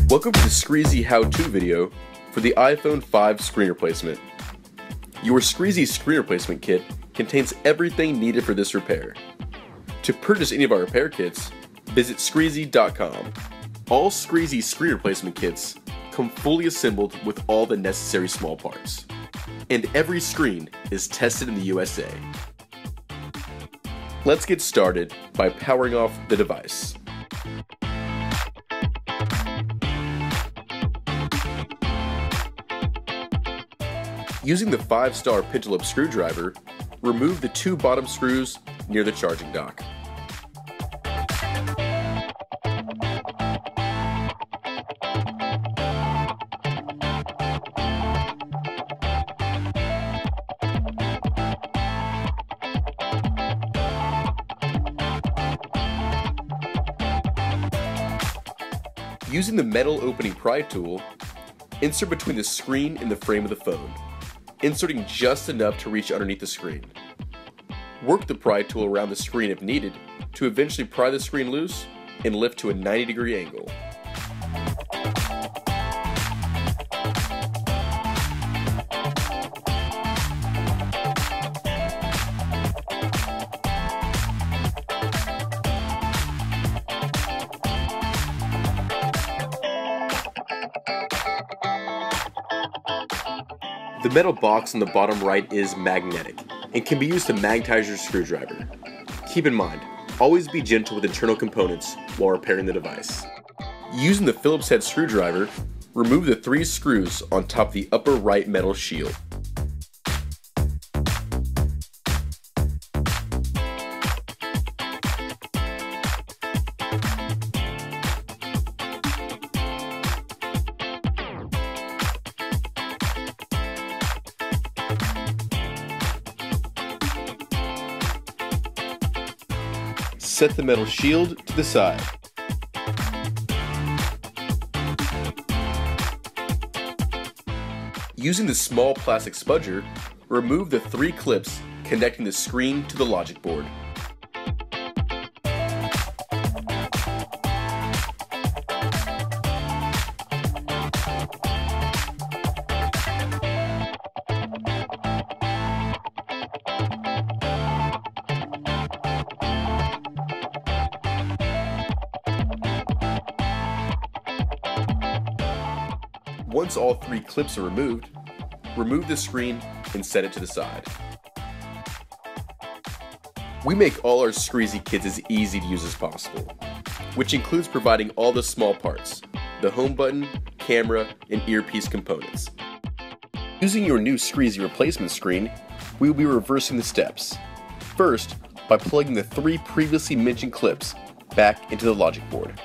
Welcome to the Screezy how-to video for the iPhone 5 screen replacement. Your Screezy screen replacement kit contains everything needed for this repair. To purchase any of our repair kits, visit Screezy.com. All Screezy screen replacement kits come fully assembled with all the necessary small parts. And every screen is tested in the U.S.A. Let's get started by powering off the device. Using the 5-star pentalobe screwdriver, remove the 2 bottom screws near the charging dock. Using the metal opening pry tool, insert between the screen and the frame of the phone, inserting just enough to reach underneath the screen. Work the pry tool around the screen if needed to eventually pry the screen loose and lift to a 90-degree angle. The metal box on the bottom right is magnetic and can be used to magnetize your screwdriver. Keep in mind, always be gentle with internal components while repairing the device. Using the Phillips head screwdriver, remove the 3 screws on top of the upper right metal shield. Set the metal shield to the side. Using the small plastic spudger, remove the 3 clips connecting the screen to the logic board. Once all 3 clips are removed, remove the screen and set it to the side. We make all our Screezy kits as easy to use as possible, which includes providing all the small parts, the home button, camera, and earpiece components. Using your new Screezy replacement screen, we will be reversing the steps. First, by plugging the 3 previously mentioned clips back into the logic board.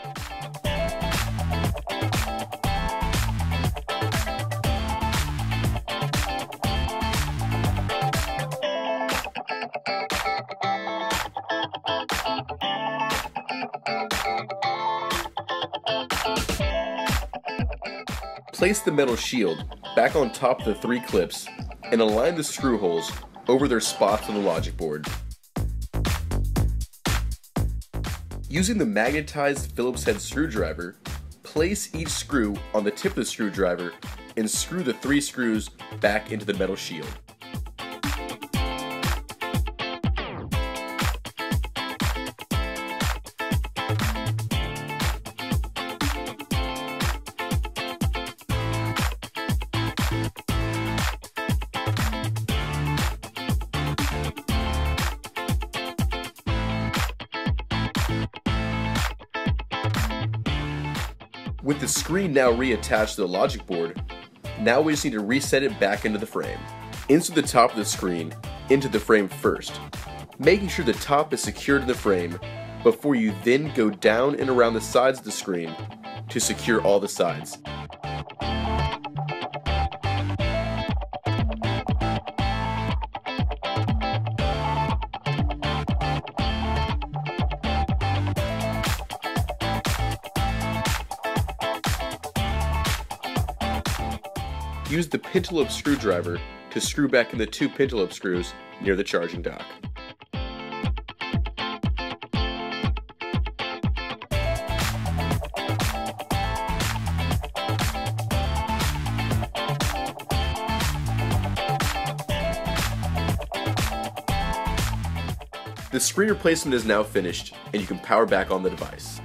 Place the metal shield back on top of the 3 clips and align the screw holes over their spots on the logic board. Using the magnetized Phillips head screwdriver, place each screw on the tip of the screwdriver and screw the 3 screws back into the metal shield. With the screen now reattached to the logic board, now we just need to reset it back into the frame. Insert the top of the screen into the frame first, making sure the top is secured in the frame before you then go down and around the sides of the screen to secure all the sides. Use the pentalobe screwdriver to screw back in the 2 pentalobe screws near the charging dock. The screen replacement is now finished, and you can power back on the device.